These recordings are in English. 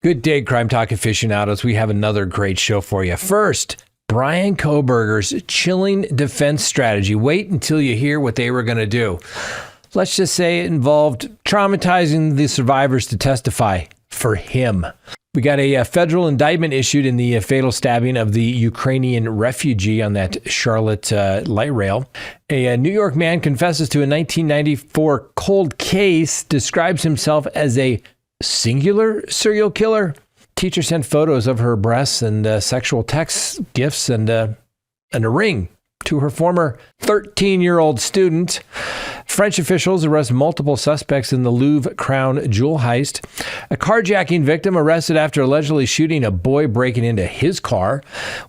Good day, Crime Talk aficionados. We have another great show for you. First, Bryan Kohberger's chilling defense strategy. Wait until you hear what they were going to do. Let's just say it involved traumatizing the survivors to testify for him. We got a federal indictment issued in the fatal stabbing of the Ukrainian refugee on that Charlotte light rail. A New York man confesses to a 1994 cold case, describes himself as a singular serial killer. Teacher sent photos of her breasts and sexual text gifts and a ring to her former 13-year-old student. French officials arrest multiple suspects in the Louvre crown jewel heist. A carjacking victim arrested after allegedly shooting a boy breaking into his car.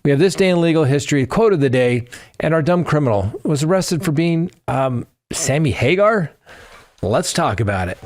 We have this day in legal history, quote of the day, and our dumb criminal was arrested for being Sammy Hagar. Let's talk about it.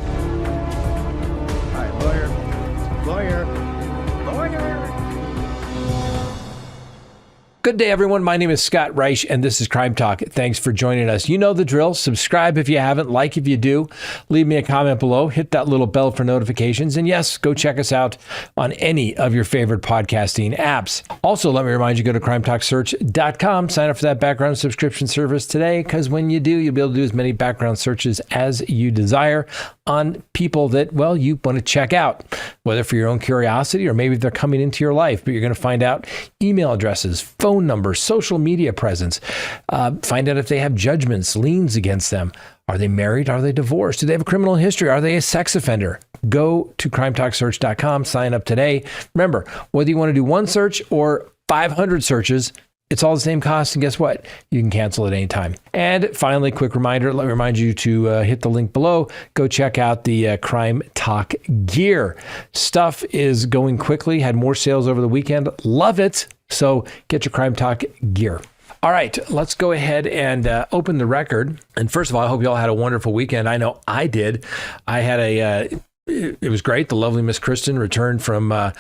Good day, everyone. My name is Scott Reich, and this is Crime Talk. Thanks for joining us. You know the drill. Subscribe if you haven't, like if you do. Leave me a comment below. Hit that little bell for notifications. And yes, go check us out on any of your favorite podcasting apps. Also, let me remind you, go to crimetalksearch.com. Sign up for that background subscription service today, because when you do, you'll be able to do as many background searches as you desire on people that, well, you want to check out, whether for your own curiosity or maybe they're coming into your life, but you're going to find out email addresses, phone numbers, social media presence, find out if they have judgments, liens against them. Are they married? Are they divorced? Do they have a criminal history? Are they a sex offender? Go to crimetalksearch.com, sign up today. Remember, whether you want to do one search or 500 searches, it's all the same cost, and guess what? You can cancel at any time. And finally, quick reminder, let me remind you to hit the link below. Go check out the Crime Talk gear. Stuff is going quickly. Had more sales over the weekend. Love it. So get your Crime Talk gear. All right, let's go ahead and open the record. And first of all, I hope you all had a wonderful weekend. I know I did. I had it was great. The lovely Miss Kristen returned from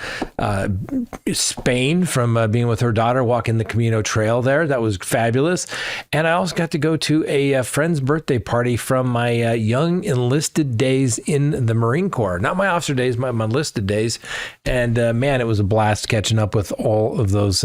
Spain from being with her daughter, walking the Camino Trail there. That was fabulous. And I also got to go to a friend's birthday party from my young enlisted days in the Marine Corps. Not my officer days, my enlisted days. And man, it was a blast catching up with all of those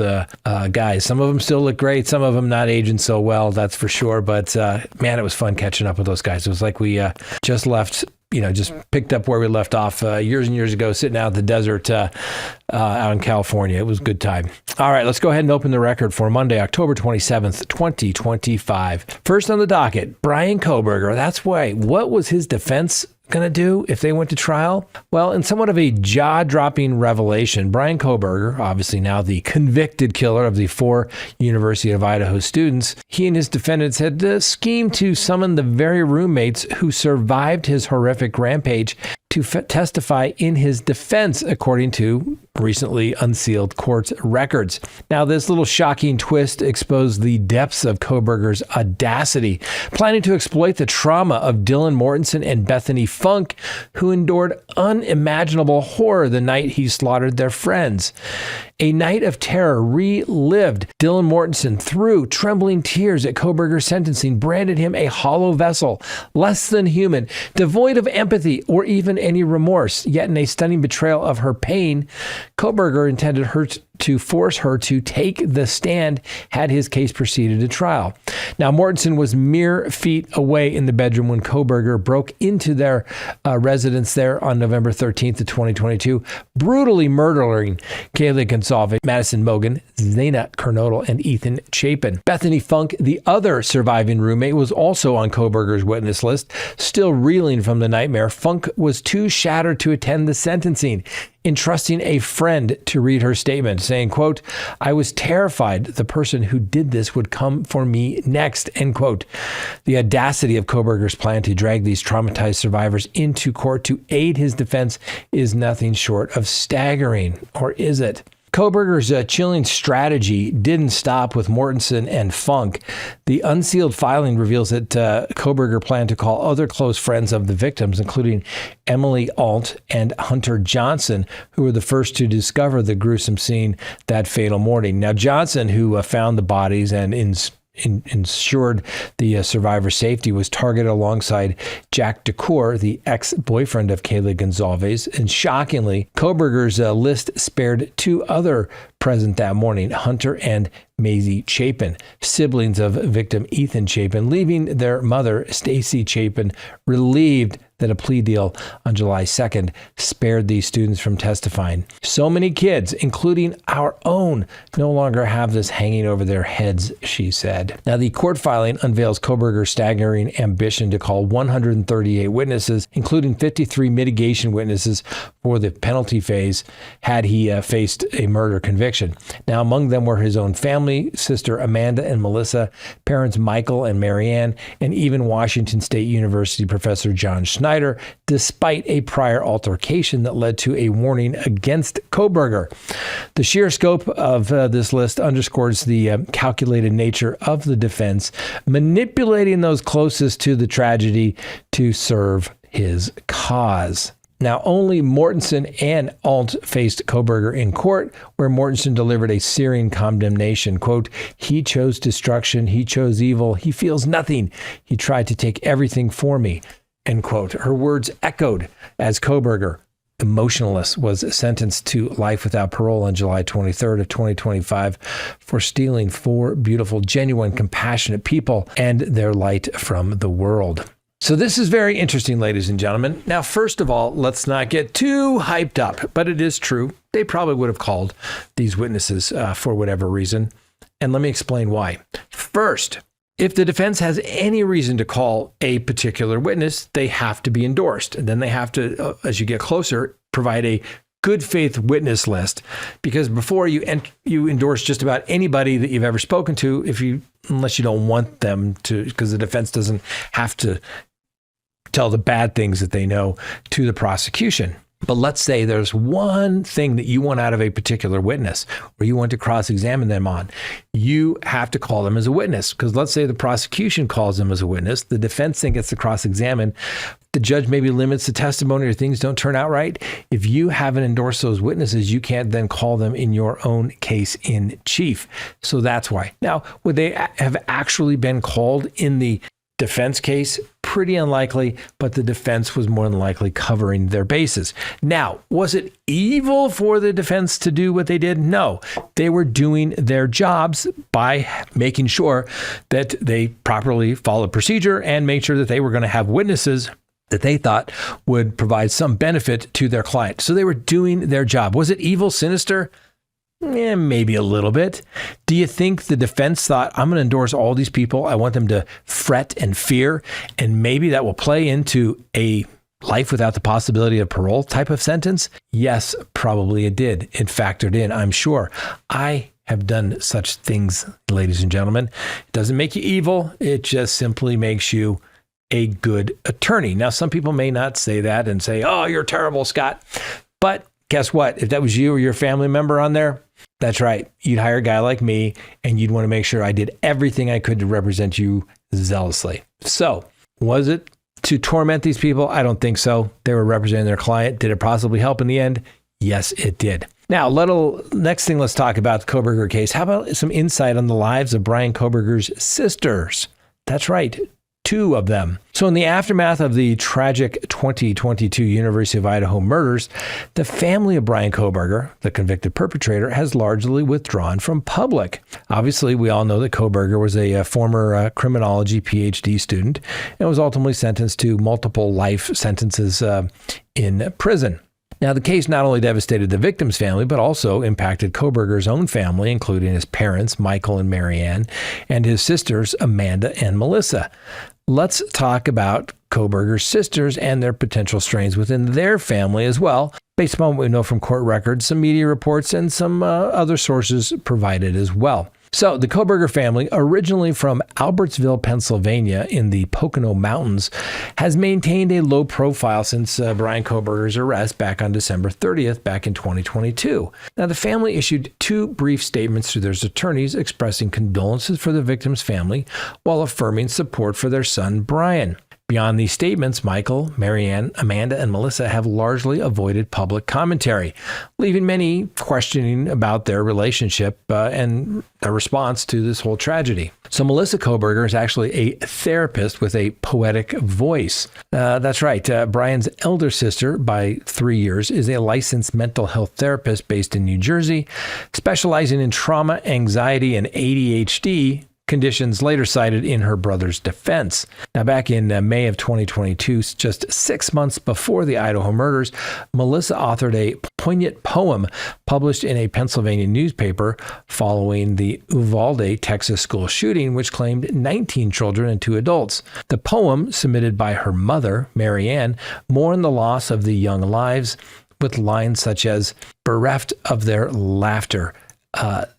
guys. Some of them still look great. Some of them not aging so well, that's for sure. But man, it was fun catching up with those guys. It was like we just left, just picked up where we left off years and years ago, sitting out in the desert out in California. It was a good time. All right, let's go ahead and open the record for Monday, October 27th, 2025. First on the docket, Bryan Kohberger. That's why. What was his defense going to do if they went to trial? Well, in somewhat of a jaw-dropping revelation, Bryan Kohberger, obviously now the convicted killer of the 4 University of Idaho students, he and his defendants had schemed to summon the very roommates who survived his horrific rampage to testify in his defense, according to recently unsealed court records. Now, this little shocking twist exposed the depths of Kohberger's audacity, planning to exploit the trauma of Dylan Mortensen and Bethany Funk, who endured unimaginable horror the night he slaughtered their friends. A night of terror relived. Dylan Mortensen threw trembling tears at Kohberger's sentencing, branded him a hollow vessel, less than human, devoid of empathy or even any remorse. Yet in a stunning betrayal of her pain, Kohberger intended her to force her to take the stand had his case proceeded to trial. Now, Mortensen was mere feet away in the bedroom when Kohberger broke into their residence there on November 13th of 2022, brutally murdering Kaylee Gonsalves, Madison Mogan, Zana Kernodle, and Ethan Chapin. Bethany Funk, the other surviving roommate, was also on Kohberger's witness list. Still reeling from the nightmare, Funk was too shattered to attend the sentencing, entrusting a friend to read her statement, saying, quote, "I was terrified the person who did this would come for me next," end quote. The audacity of Kohberger's plan to drag these traumatized survivors into court to aid his defense is nothing short of staggering. Or is it? Kohberger's chilling strategy didn't stop with Mortensen and Funk. The unsealed filing reveals that Kohberger planned to call other close friends of the victims, including Emily Alt and Hunter Johnson, who were the first to discover the gruesome scene that fatal morning. Now, Johnson, who found the bodies and ensured the survivor's safety was targeted alongside Jack DeCour, the ex-boyfriend of Kayla Gonzalez. And shockingly, Kohberger's list spared two other present that morning, Hunter and Maisie Chapin, siblings of victim Ethan Chapin, leaving their mother, Stacy Chapin, relieved that a plea deal on July 2nd spared these students from testifying. So many kids, including our own, no longer have this hanging over their heads, she said. Now, the court filing unveils Kohberger's staggering ambition to call 138 witnesses, including 53 mitigation witnesses for the penalty phase, had he faced a murder conviction. Now, among them were his own family, sister Amanda and Melissa, parents Michael and Marianne, and even Washington State University professor John Schneider, despite a prior altercation that led to a warning against Kohberger. The sheer scope of this list underscores the calculated nature of the defense, manipulating those closest to the tragedy to serve his cause. Now, only Mortensen and Alt faced Kohberger in court, where Mortensen delivered a searing condemnation. Quote, "He chose destruction. He chose evil. He feels nothing. He tried to take everything for me." End quote. Her words echoed as Kohberger, emotionless, was sentenced to life without parole on July 23rd of 2025 for stealing four beautiful, genuine, compassionate people and their light from the world. So this is very interesting, ladies and gentlemen. Now, first of all, let's not get too hyped up, but it is true. They probably would have called these witnesses for whatever reason. And let me explain why. First, if the defense has any reason to call a particular witness, they have to be endorsed. And then they have to, as you get closer, provide a good faith witness list, because before you endorse just about anybody that you've ever spoken to, unless you don't want them to, because the defense doesn't have to tell the bad things that they know to the prosecution. But let's say there's one thing that you want out of a particular witness, or you want to cross-examine them on. You have to call them as a witness, because let's say the prosecution calls them as a witness. The defense then gets to cross-examine. The judge maybe limits the testimony or things don't turn out right. If you haven't endorsed those witnesses, you can't then call them in your own case in chief. So that's why. Now, would they have actually been called in the defense case? Pretty unlikely, but the defense was more than likely covering their bases. Now, was it evil for the defense to do what they did? No, they were doing their jobs by making sure that they properly followed procedure and made sure that they were going to have witnesses that they thought would provide some benefit to their client. So they were doing their job. Was it evil, sinister? Maybe a little bit. Do you think the defense thought, I'm going to endorse all these people, I want them to fret and fear, and maybe that will play into a life without the possibility of parole type of sentence? Yes, probably it did. It factored in, I'm sure. I have done such things, ladies and gentlemen. It doesn't make you evil. It just simply makes you a good attorney. Now, some people may not say that and say, oh, you're terrible, Scott. But guess what? If that was you or your family member on there, that's right. You'd hire a guy like me, and you'd want to make sure I did everything I could to represent you zealously. So, was it to torment these people? I don't think so. They were representing their client. Did it possibly help in the end? Yes, it did. Now, next thing, let's talk about the Kohberger case. How about some insight on the lives of Bryan Kohberger's sisters? That's right. Two of them. So in the aftermath of the tragic 2022 University of Idaho murders, the family of Bryan Kohberger, the convicted perpetrator, has largely withdrawn from public. Obviously, we all know that Kohberger was a former criminology PhD student and was ultimately sentenced to multiple life sentences in prison. Now, the case not only devastated the victim's family, but also impacted Kohberger's own family, including his parents, Michael and Marianne, and his sisters, Amanda and Melissa. Let's talk about Kohberger's sisters and their potential strains within their family as well, based upon what we know from court records, some media reports, and some other sources provided as well. So the Kohberger family, originally from Albertsville, Pennsylvania, in the Pocono Mountains, has maintained a low profile since Bryan Kohberger's arrest back on December 30th, back in 2022. Now, the family issued two brief statements to their attorneys expressing condolences for the victim's family while affirming support for their son, Bryan. Beyond these statements, Michael, Marianne, Amanda, and Melissa have largely avoided public commentary, leaving many questioning about their relationship and their response to this whole tragedy. So Melissa Kohberger is actually a therapist with a poetic voice. That's right. Bryan's elder sister by 3 years is a licensed mental health therapist based in New Jersey, specializing in trauma, anxiety, and ADHD conditions later cited in her brother's defense. Now, back in May of 2022, just 6 months before the Idaho murders, Melissa authored a poignant poem published in a Pennsylvania newspaper following the Uvalde, Texas school shooting, which claimed 19 children and 2 adults. The poem, submitted by her mother, Marianne, mourned the loss of the young lives with lines such as, "Bereft of their laughter,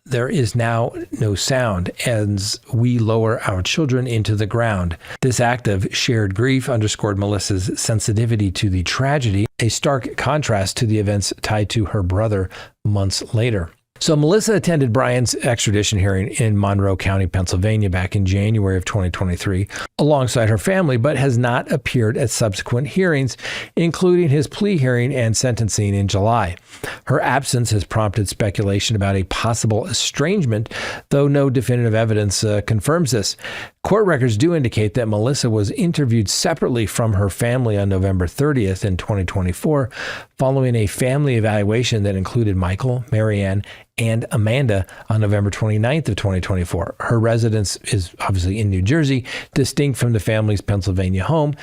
there is now no sound as we lower our children into the ground." This act of shared grief underscored Melissa's sensitivity to the tragedy, a stark contrast to the events tied to her brother months later. So Melissa attended Bryan's extradition hearing in Monroe County, Pennsylvania back in January of 2023 alongside her family, but has not appeared at subsequent hearings, including his plea hearing and sentencing in July. Her absence has prompted speculation about a possible estrangement, though no definitive evidence confirms this. Court records do indicate that Melissa was interviewed separately from her family on November 30th in 2024, following a family evaluation that included Michael, Marianne, and Amanda on November 29th of 2024. Her residence is obviously in New Jersey, distinct from the family's Pennsylvania home,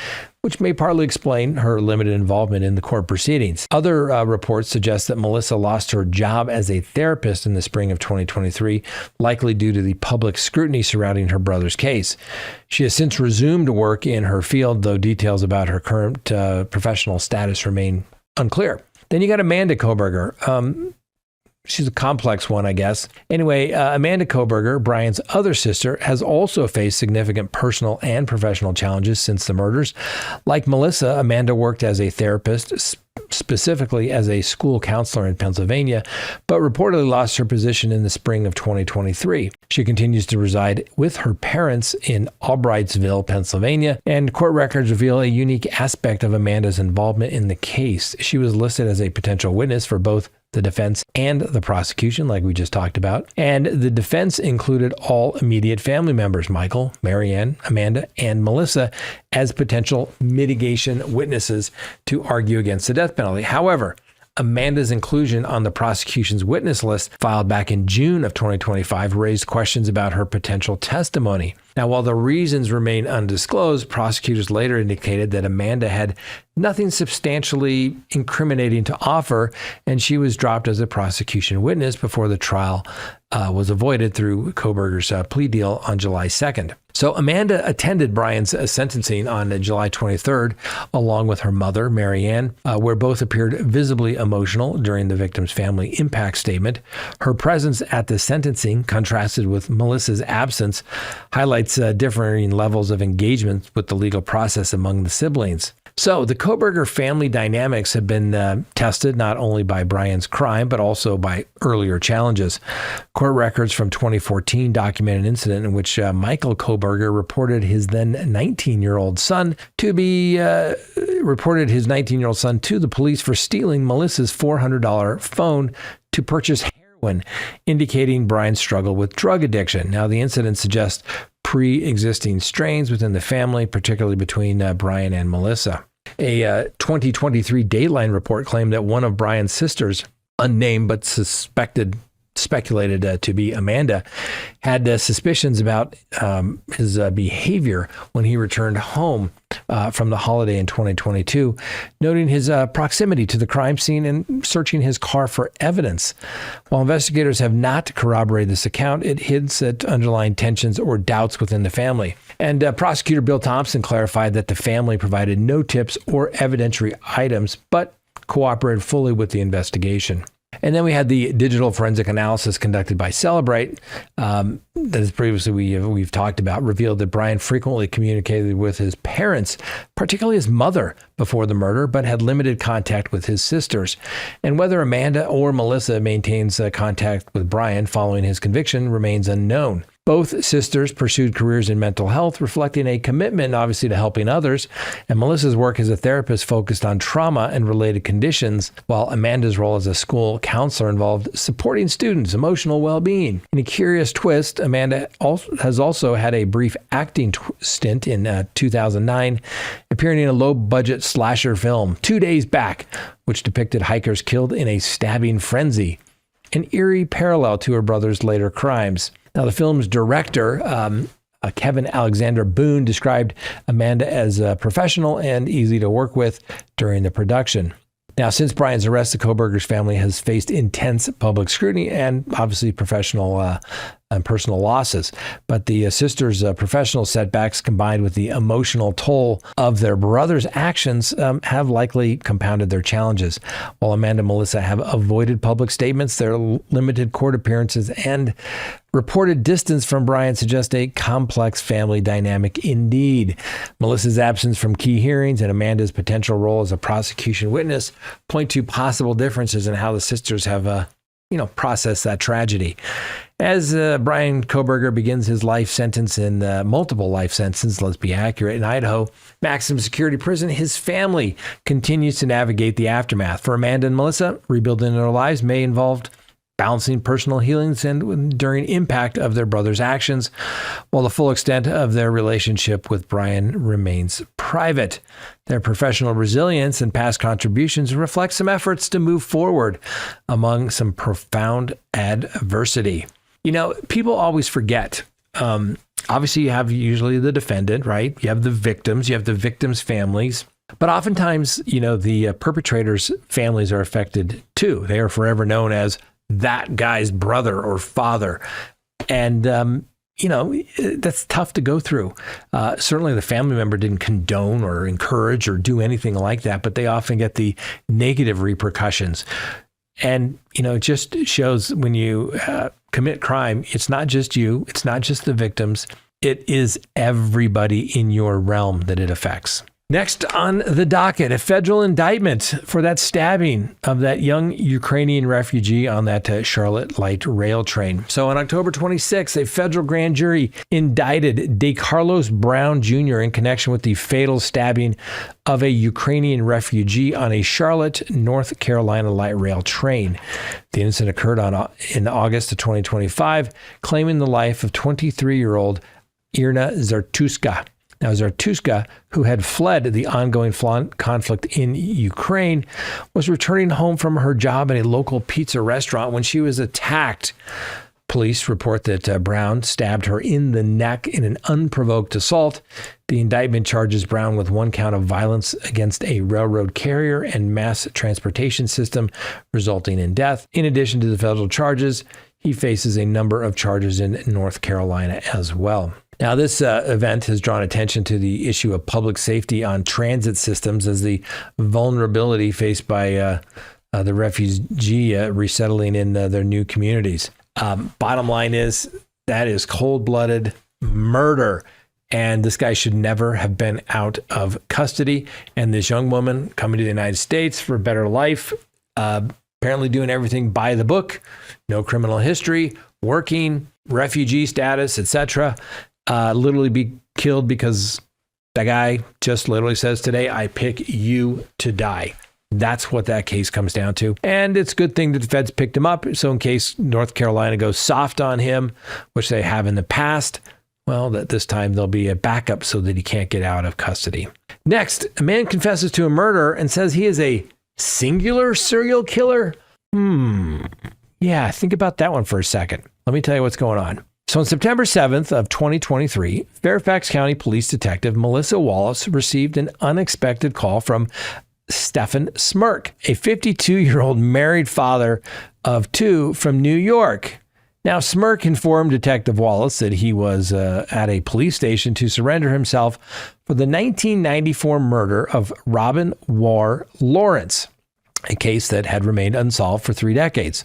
which may partly explain her limited involvement in the court proceedings. Other reports suggest that Melissa lost her job as a therapist in the spring of 2023, likely due to the public scrutiny surrounding her brother's case. She has since resumed work in her field, though details about her current professional status remain unclear. Then you got Amanda Kohberger. She's a complex one, I guess. Anyway, Amanda Kohberger, Bryan's other sister, has also faced significant personal and professional challenges since the murders. Like Melissa, Amanda worked as a therapist, specifically as a school counselor in Pennsylvania, but reportedly lost her position in the spring of 2023. She continues to reside with her parents in Albrightsville, Pennsylvania, and court records reveal a unique aspect of Amanda's involvement in the case. She was listed as a potential witness for both the defense and the prosecution, like we just talked about. And the defense included all immediate family members, Michael, Marianne, Amanda, and Melissa, as potential mitigation witnesses to argue against the death penalty. However, Amanda's inclusion on the prosecution's witness list filed back in June of 2025 raised questions about her potential testimony. Now, while the reasons remain undisclosed, prosecutors later indicated that Amanda had nothing substantially incriminating to offer, and she was dropped as a prosecution witness before the trial was avoided through Kohberger's plea deal on July 2nd. So Amanda attended Bryan's sentencing on July 23rd, along with her mother, Marianne, where both appeared visibly emotional during the victim's family impact statement. Her presence at the sentencing, contrasted with Melissa's absence, highlights differing levels of engagement with the legal process among the siblings. So the Kohberger family dynamics have been tested not only by Bryan's crime, but also by earlier challenges. Court records from 2014 document an incident in which Michael Kohberger reported his then 19-year-old son to the police for stealing Melissa's $400 phone to purchase heroin, indicating Bryan's struggle with drug addiction. Now, the incident suggests pre-existing strains within the family, particularly between Bryan and Melissa. A 2023 Dateline report claimed that one of Bryan's sisters, unnamed but speculated to be Amanda, had suspicions about his behavior when he returned home from the holiday in 2022, noting his proximity to the crime scene and searching his car for evidence. While investigators have not corroborated this account, it hints at underlying tensions or doubts within the family. And prosecutor Bill Thompson clarified that the family provided no tips or evidentiary items, but cooperated fully with the investigation. And then we had the digital forensic analysis conducted by Celebrate that as previously we've talked about, revealed that Bryan frequently communicated with his parents, particularly his mother, before the murder, but had limited contact with his sisters. And whether Amanda or Melissa maintains contact with Bryan following his conviction remains unknown. Both sisters pursued careers in mental health, reflecting a commitment, obviously, to helping others. And Melissa's work as a therapist focused on trauma and related conditions, while Amanda's role as a school counselor involved supporting students' emotional well-being. In a curious twist, Amanda has also had a brief acting stint in 2009, appearing in a low-budget slasher film, 2 Days Back, which depicted hikers killed in a stabbing frenzy, an eerie parallel to her brother's later crimes. Now, the film's director, Kevin Alexander Boone, described Amanda as professional and easy to work with during the production. Now, since Bryan's arrest, the Kohberger's family has faced intense public scrutiny and obviously professional and personal losses. But the sisters' professional setbacks combined with the emotional toll of their brother's actions have likely compounded their challenges. While Amanda and Melissa have avoided public statements, their limited court appearances and reported distance from Bryan suggest a complex family dynamic indeed. Melissa's absence from key hearings and Amanda's potential role as a prosecution witness point to possible differences in how the sisters have processed that tragedy. As Bryan Kohberger begins his life sentence in multiple life sentences, let's be accurate, in Idaho maximum security prison, his family continues to navigate the aftermath. For Amanda and Melissa, rebuilding their lives may involve balancing personal healings and enduring impact of their brother's actions, while the full extent of their relationship with Bryan remains private. Their professional resilience and past contributions reflect some efforts to move forward among some profound adversity. People always forget. Obviously, you have usually the defendant, right? You have the victims, you have the victims' families. But oftentimes, the perpetrators' families are affected too. They are forever known as that guy's brother or father. And, that's tough to go through. Certainly the family member didn't condone or encourage or do anything like that, but they often get the negative repercussions. And, it just shows when you commit crime, it's not just you, it's not just the victims, it is everybody in your realm that it affects. Next on the docket, a federal indictment for that stabbing of that young Ukrainian refugee on that Charlotte light rail train. So on October 26th, a federal grand jury indicted DeCarlos Brown Jr. in connection with the fatal stabbing of a Ukrainian refugee on a Charlotte, North Carolina light rail train. The incident occurred in August of 2025, claiming the life of 23-year-old Irina Zartuska. Now, Zartuska, who had fled the ongoing conflict in Ukraine, was returning home from her job at a local pizza restaurant when she was attacked. Police report that Brown stabbed her in the neck in an unprovoked assault. The indictment charges Brown with one count of violence against a railroad carrier and mass transportation system, resulting in death. In addition to the federal charges, he faces a number of charges in North Carolina as well. Now, this event has drawn attention to the issue of public safety on transit systems as the vulnerability faced by the refugee resettling in their new communities. Bottom line is that is cold-blooded murder, and this guy should never have been out of custody. And this young woman coming to the United States for a better life, apparently doing everything by the book, no criminal history, working, refugee status, etc., literally be killed because that guy just literally says today, I pick you to die. That's what that case comes down to. And it's a good thing that the feds picked him up. So in case North Carolina goes soft on him, which they have in the past, well, that this time there'll be a backup so that he can't get out of custody. Next, a man confesses to a murder and says he is a singular serial killer. Yeah, think about that one for a second. Let me tell you what's going on. So on September 7th of 2023, Fairfax County Police Detective Melissa Wallace received an unexpected call from Stephen Smirk, a 52-year-old married father of two from New York. Now, Smirk informed Detective Wallace that he was at a police station to surrender himself for the 1994 murder of Robin Ware Lawrence, a case that had remained unsolved for 3 decades.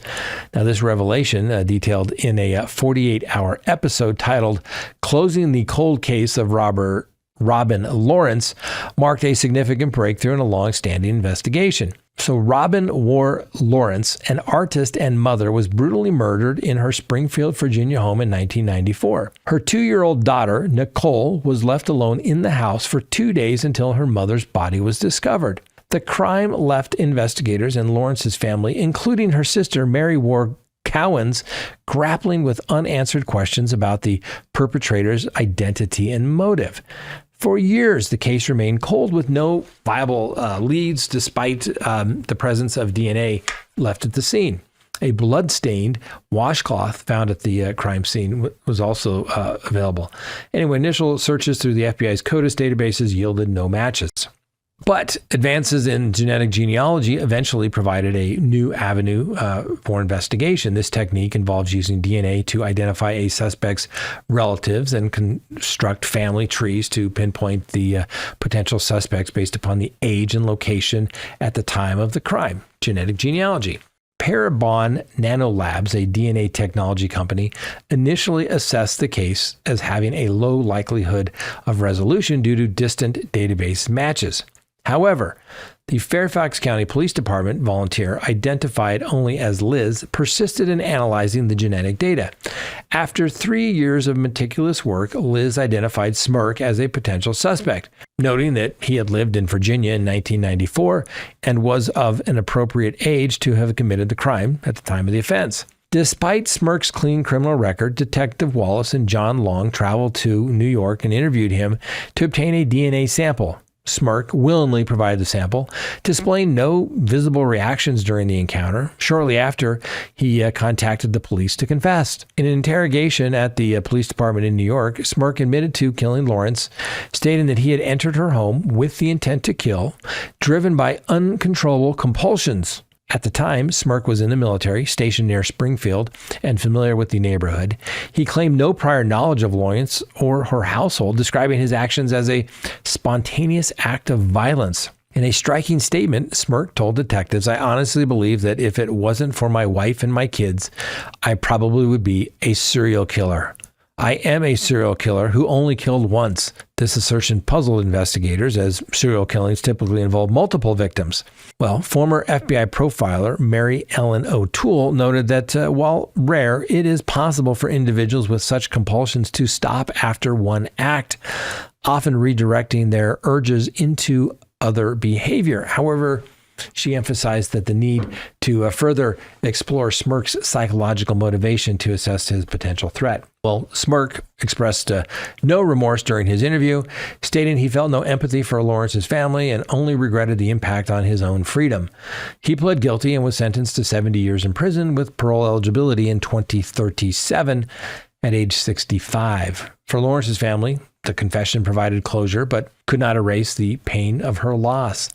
Now, this revelation, detailed in a 48-hour episode titled Closing the Cold Case of Robin Lawrence, marked a significant breakthrough in a long-standing investigation. So Robin War Lawrence, an artist and mother, was brutally murdered in her Springfield, Virginia home in 1994. Her 2-year-old daughter, Nicole, was left alone in the house for 2 days until her mother's body was discovered. The crime left investigators and Lawrence's family, including her sister, Mary War Cowens, grappling with unanswered questions about the perpetrator's identity and motive. For years, the case remained cold with no viable leads, despite the presence of DNA left at the scene. A blood-stained washcloth found at the crime scene was also available. Anyway, initial searches through the FBI's CODIS databases yielded no matches. But advances in genetic genealogy eventually provided a new avenue for investigation. This technique involves using DNA to identify a suspect's relatives and construct family trees to pinpoint the potential suspects based upon the age and location at the time of the crime. Genetic genealogy. Parabon Nanolabs, a DNA technology company, initially assessed the case as having a low likelihood of resolution due to distant database matches. However, the Fairfax County Police Department volunteer, identified only as Liz, persisted in analyzing the genetic data. After 3 years of meticulous work, Liz identified Smirk as a potential suspect, noting that he had lived in Virginia in 1994 and was of an appropriate age to have committed the crime at the time of the offense. Despite Smirk's clean criminal record, Detective Wallace and John Long traveled to New York and interviewed him to obtain a DNA sample. Smirk willingly provided the sample, displaying no visible reactions during the encounter. Shortly after, he contacted the police to confess. In an interrogation at the police department in New York, Smirk admitted to killing Lawrence, stating that he had entered her home with the intent to kill, driven by uncontrollable compulsions. At the time, Smirk was in the military, stationed near Springfield, and familiar with the neighborhood. He claimed no prior knowledge of Lawrence or her household, describing his actions as a spontaneous act of violence. In a striking statement, Smirk told detectives, "I honestly believe that if it wasn't for my wife and my kids, I probably would be a serial killer. I am a serial killer who only killed once." This assertion puzzled investigators, as serial killings typically involve multiple victims. Well, former FBI profiler Mary Ellen O'Toole noted that while rare, it is possible for individuals with such compulsions to stop after one act, often redirecting their urges into other behavior. However, she emphasized that the need to further explore Smirk's psychological motivation to assess his potential threat. Well, Smirk expressed no remorse during his interview, stating he felt no empathy for Lawrence's family and only regretted the impact on his own freedom. He pled guilty and was sentenced to 70 years in prison with parole eligibility in 2037 at age 65. For Lawrence's family, the confession provided closure but could not erase the pain of her loss.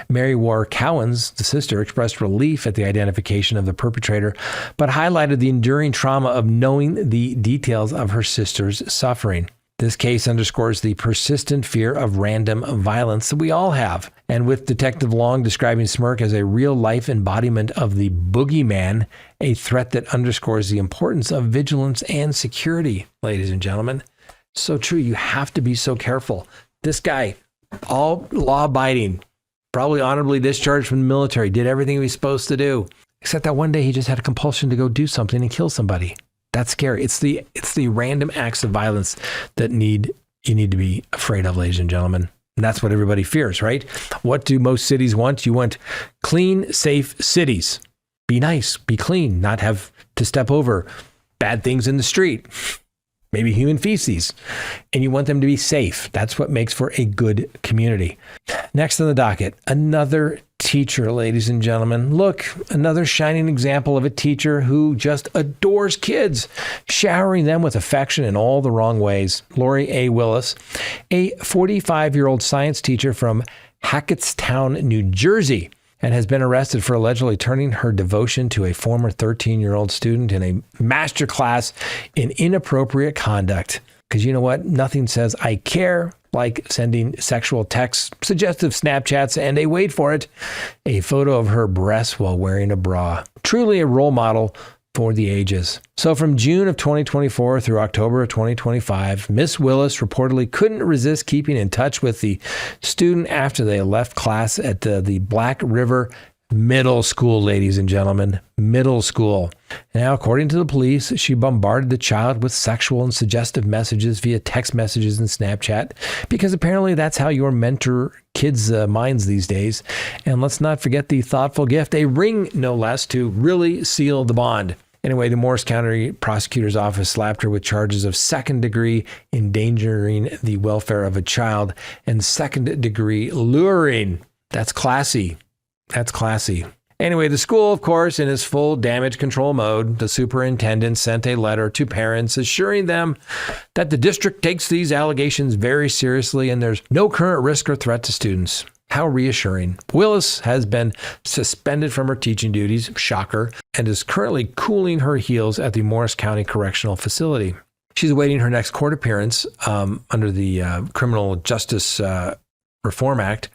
Mary War Cowens, the sister, expressed relief at the identification of the perpetrator, but highlighted the enduring trauma of knowing the details of her sister's suffering. This case underscores the persistent fear of random violence that we all have. And with Detective Long describing Smirk as a real-life embodiment of the boogeyman, a threat that underscores the importance of vigilance and security, ladies and gentlemen. So true. You have to be so careful. This guy, all law-abiding, probably honorably discharged from the military, did everything he was supposed to do. Except that one day he just had a compulsion to go do something and kill somebody. That's scary. It's the random acts of violence that you need to be afraid of, ladies and gentlemen. And that's what everybody fears, right? What do most cities want? You want clean, safe cities. Be nice, be clean, not have to step over bad things in the street. Maybe human feces, and you want them to be safe. That's what makes for a good community. Next on the docket, another teacher, ladies and gentlemen. Look, another shining example of a teacher who just adores kids, showering them with affection in all the wrong ways. Lori A. Willis, a 45-year-old science teacher from Hackettstown, New Jersey, and has been arrested for allegedly turning her devotion to a former 13-year-old student in a masterclass in inappropriate conduct. Because you know what? Nothing says I care like sending sexual texts, suggestive Snapchats, and wait for it, a photo of her breasts while wearing a bra. Truly a role model for the ages. So from June of 2024 through October of 2025, Miss Willis reportedly couldn't resist keeping in touch with the student after they left class at the Black River Middle school, ladies and gentlemen, middle school. Now, according to the police, she bombarded the child with sexual and suggestive messages via text messages and Snapchat, because apparently that's how you're mentor kids' minds these days. And let's not forget the thoughtful gift, a ring, no less, to really seal the bond. Anyway, the Morris County Prosecutor's Office slapped her with charges of second-degree endangering the welfare of a child and second-degree luring. That's classy. That's classy. Anyway, the school, of course, in its full damage control mode, the superintendent sent a letter to parents assuring them that the district takes these allegations very seriously and there's no current risk or threat to students. How reassuring. Willis has been suspended from her teaching duties, shocker, and is currently cooling her heels at the Morris County Correctional Facility. She's awaiting her next court appearance under the Criminal Justice Reform Act.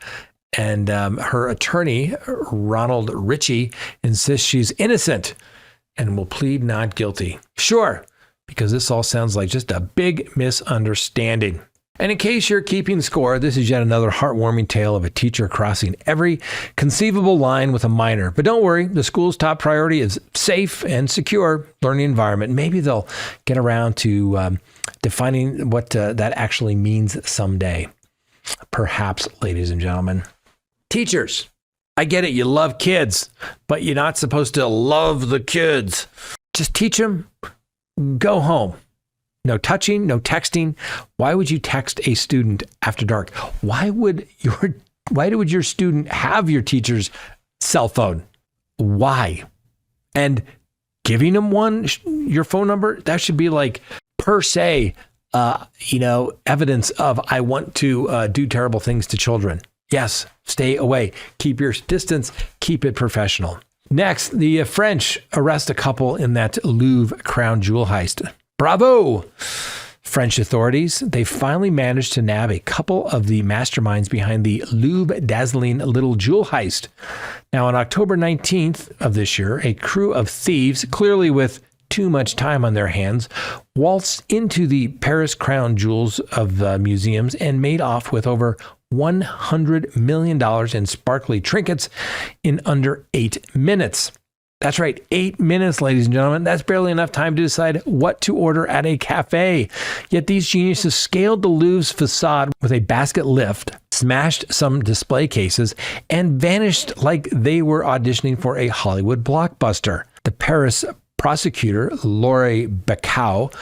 And her attorney, Ronald Ritchie, insists she's innocent and will plead not guilty. Sure, because this all sounds like just a big misunderstanding. And in case you're keeping score, this is yet another heartwarming tale of a teacher crossing every conceivable line with a minor. But don't worry, the school's top priority is safe and secure learning environment. Maybe they'll get around to defining what that actually means someday. Perhaps, ladies and gentlemen. Teachers, I get it. You love kids, but you're not supposed to love the kids. Just teach them. Go home. No touching, no texting. Why would you text a student after dark? Why would your student have your teacher's cell phone? Why? And giving them your phone number, that should be like per se, evidence of I want to do terrible things to children. Yes, stay away. Keep your distance. Keep it professional. Next, the French arrest a couple in that Louvre crown jewel heist. Bravo! French authorities, they finally managed to nab a couple of the masterminds behind the Louvre dazzling little jewel heist. Now, on October 19th of this year, a crew of thieves, clearly with too much time on their hands, waltzed into the Paris crown jewels of museums and made off with over $100 million in sparkly trinkets in under 8 minutes. That's right, 8 minutes, ladies and gentlemen. That's barely enough time to decide what to order at a cafe. Yet these geniuses scaled the Louvre's facade with a basket lift, smashed some display cases, and vanished like they were auditioning for a Hollywood blockbuster. The Paris prosecutor, Laure Bacau,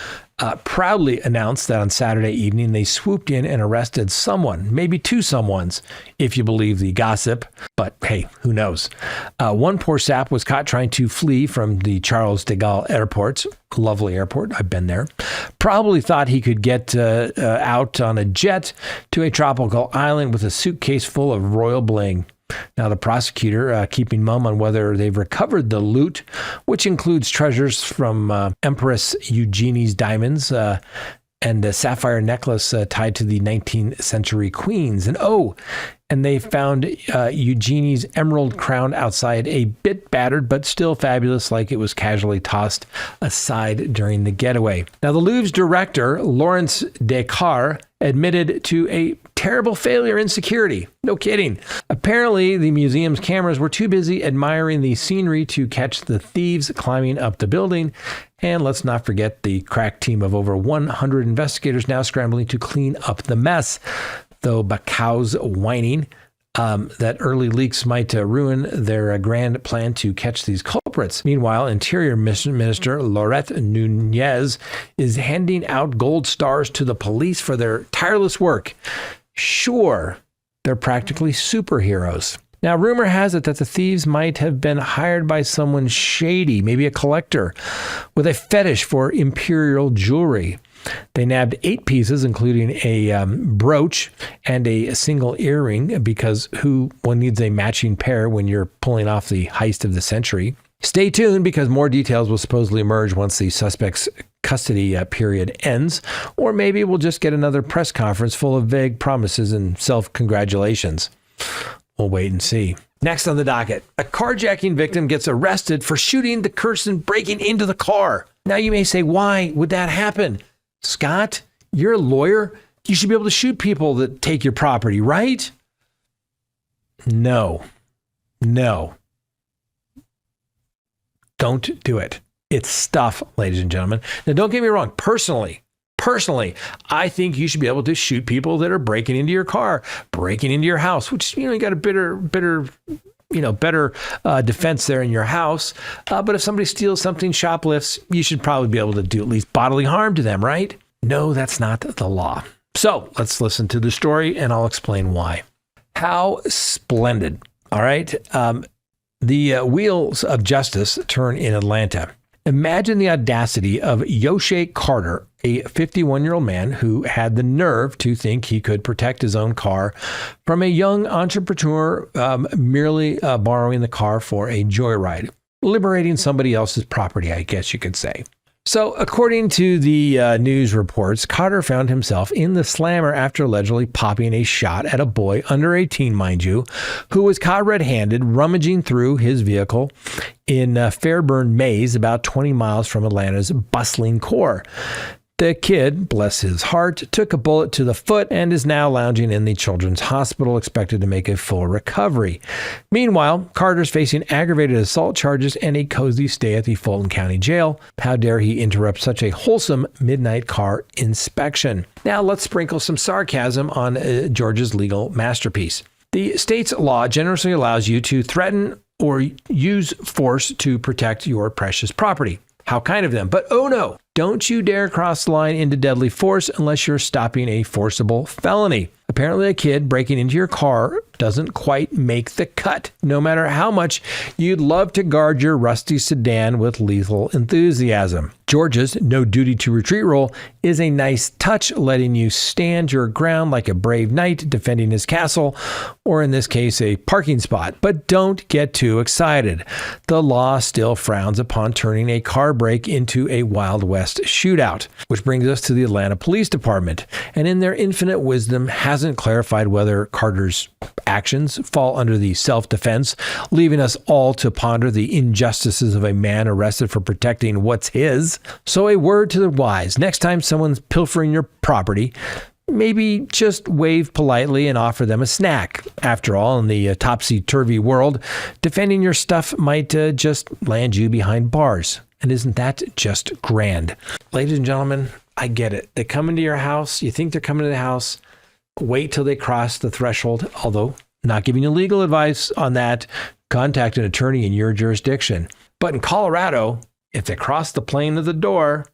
proudly announced that on Saturday evening they swooped in and arrested someone, maybe two someones, if you believe the gossip. But hey, who knows? One poor sap was caught trying to flee from the Charles de Gaulle airport. Lovely airport. I've been there. Probably thought he could get out on a jet to a tropical island with a suitcase full of royal bling. Now, the prosecutor keeping mum on whether they've recovered the loot, which includes treasures from Empress Eugenie's diamonds and a sapphire necklace tied to the 19th century queens. And they found Eugenie's emerald crown outside, a bit battered, but still fabulous, like it was casually tossed aside during the getaway. Now, the Louvre's director, Laurence Descartes, admitted to a terrible failure in security. No kidding. Apparently, the museum's cameras were too busy admiring the scenery to catch the thieves climbing up the building. And let's not forget the crack team of over 100 investigators now scrambling to clean up the mess. Though Bacau's whining that early leaks might ruin their grand plan to catch these culprits. Meanwhile, Interior Minister Laurette Nunez is handing out gold stars to the police for their tireless work. Sure, they're practically superheroes. Now, rumor has it that the thieves might have been hired by someone shady, maybe a collector, with a fetish for imperial jewelry. They nabbed 8 pieces, including a brooch and a single earring, because one needs a matching pair when you're pulling off the heist of the century. Stay tuned, because more details will supposedly emerge once the suspect's custody period ends, or maybe we'll just get another press conference full of vague promises and self-congratulations. We'll wait and see. Next on the docket, a carjacking victim gets arrested for shooting the person breaking into the car. Now you may say, why would that happen? Scott, you're a lawyer. You should be able to shoot people that take your property, right? No. Don't do it. It's stuff, ladies and gentlemen. Now, don't get me wrong. Personally, I think you should be able to shoot people that are breaking into your car, breaking into your house, which, you got a better defense there in your house. But if somebody steals something, shoplifts, you should probably be able to do at least bodily harm to them, right? No, that's not the law. So let's listen to the story and I'll explain why. How splendid. All right. The wheels of justice turn in Atlanta. Imagine the audacity of Yoshe Carter, a 51-year-old man who had the nerve to think he could protect his own car from a young entrepreneur merely borrowing the car for a joyride, liberating somebody else's property, I guess you could say. So, according to the news reports, Carter found himself in the slammer after allegedly popping a shot at a boy under 18, mind you, who was caught red-handed rummaging through his vehicle in Fairburn Maze, about 20 miles from Atlanta's bustling core. The kid, bless his heart, took a bullet to the foot and is now lounging in the children's hospital, expected to make a full recovery. Meanwhile, Carter's facing aggravated assault charges and a cozy stay at the Fulton County Jail. How dare he interrupt such a wholesome midnight car inspection? Now let's sprinkle some sarcasm on Georgia's legal masterpiece. The state's law generously allows you to threaten or use force to protect your precious property. How kind of them. But oh no, don't you dare cross the line into deadly force unless you're stopping a forcible felony. Apparently a kid breaking into your car doesn't quite make the cut, no matter how much you'd love to guard your rusty sedan with lethal enthusiasm. Georgia's no duty to retreat rule is a nice touch, letting you stand your ground like a brave knight defending his castle, or in this case, a parking spot. But don't get too excited. The law still frowns upon turning a car break into a Wild West shootout, which brings us to the Atlanta Police Department, and in their infinite wisdom hasn't clarified whether Carter's actions fall under the self-defense, leaving us all to ponder the injustices of a man arrested for protecting what's his. So a word to the wise: next time someone's pilfering your property, maybe just wave politely and offer them a snack. After all, in the topsy-turvy world, defending your stuff might just land you behind bars. And isn't that just grand? Ladies and gentlemen, I get it. They come into your house. You think they're coming to the house. Wait till they cross the threshold, although not giving you legal advice on that. Contact an attorney in your jurisdiction. But in Colorado, if they cross the plane of the door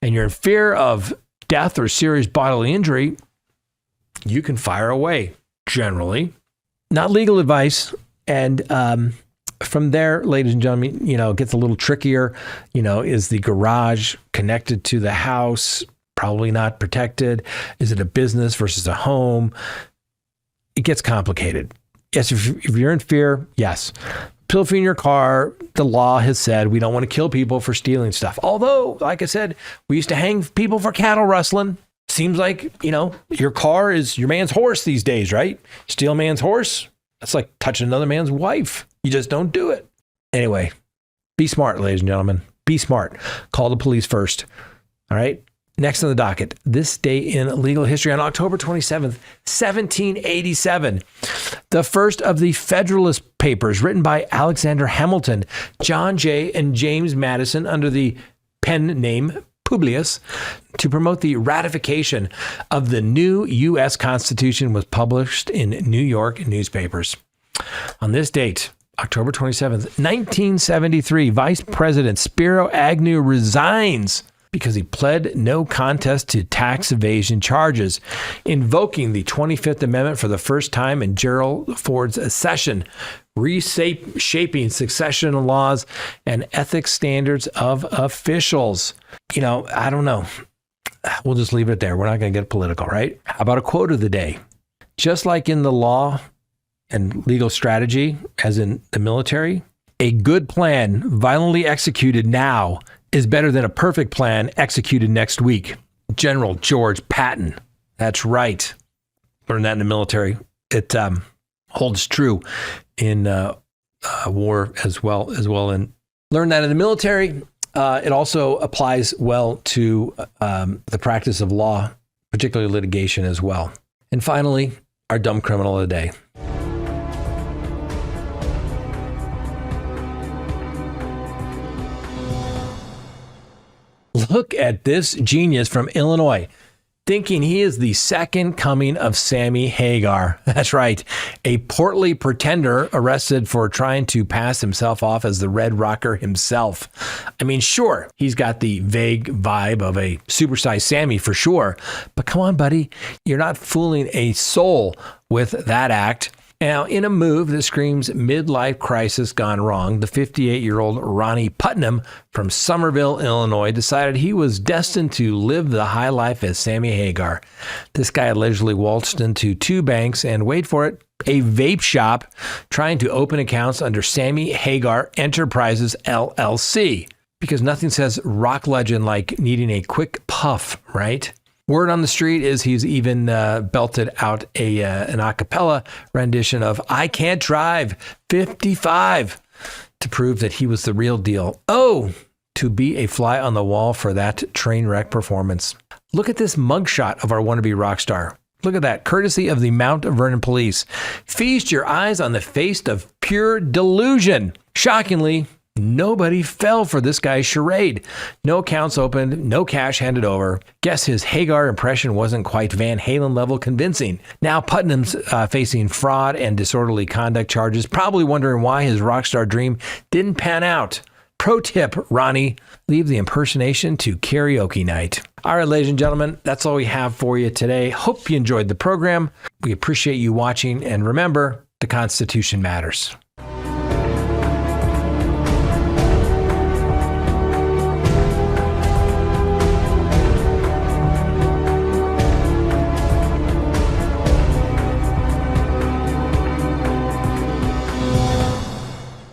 and you're in fear of death or serious bodily injury, you can fire away, generally. Not legal advice. And from there, ladies and gentlemen, it gets a little trickier. Is the garage connected to the house? Probably not protected. Is it a business versus a home? It gets complicated. Yes, if you're in fear, yes. Pilfering your car, the law has said we don't want to kill people for stealing stuff. Although, like I said, we used to hang people for cattle rustling. Seems like, your car is your man's horse these days, right? Steal a man's horse, that's like touching another man's wife. You just don't do it. Anyway, be smart, ladies and gentlemen. Be smart. Call the police first. All right? Next on the docket, this day in legal history on October 27th, 1787. The first of the Federalist Papers, written by Alexander Hamilton, John Jay, and James Madison under the pen name Publius, to promote the ratification of the new U.S. Constitution, was published in New York newspapers. On this date, October 27th, 1973, Vice President Spiro Agnew resigns because he pled no contest to tax evasion charges, invoking the 25th Amendment for the first time in Gerald Ford's accession, reshaping succession laws and ethics standards of officials. I don't know. We'll just leave it there. We're not going to get political, right? How about a quote of the day? Just like in the law and legal strategy, as in the military, a good plan violently executed now is better than a perfect plan executed next week. General George Patton. That's right. Learned that in the military. It holds true in war as well. And learn that in the military. It also applies well to the practice of law, particularly litigation as well. And finally, our dumb criminal of the day. Look at this genius from Illinois, thinking he is the second coming of Sammy Hagar. That's right, a portly pretender arrested for trying to pass himself off as the Red Rocker himself. I mean, sure, he's got the vague vibe of a supersized Sammy for sure, but come on, buddy, you're not fooling a soul with that act. Now, in a move that screams midlife crisis gone wrong, the 58-year-old Ronnie Putnam from Somerville, Illinois, decided he was destined to live the high life as Sammy Hagar. This guy allegedly waltzed into 2 banks and, wait for it, a vape shop, trying to open accounts under Sammy Hagar Enterprises, LLC. Because nothing says rock legend like needing a quick puff, right? Word on the street is he's even belted out an acapella rendition of I Can't Drive 55 to prove that he was the real deal. Oh, to be a fly on the wall for that train wreck performance. Look at this mugshot of our wannabe rock star. Look at that, courtesy of the Mount Vernon Police. Feast your eyes on the face of pure delusion. Shockingly, nobody fell for this guy's charade. No accounts opened, no cash handed over. Guess his Hagar impression wasn't quite Van Halen level convincing. Now Putnam's facing fraud and disorderly conduct charges, probably wondering why his rock star dream didn't pan out. Pro tip, Ronnie, leave the impersonation to karaoke night. All right, ladies and gentlemen, that's all we have for you today. Hope you enjoyed the program. We appreciate you watching, and remember, the Constitution matters.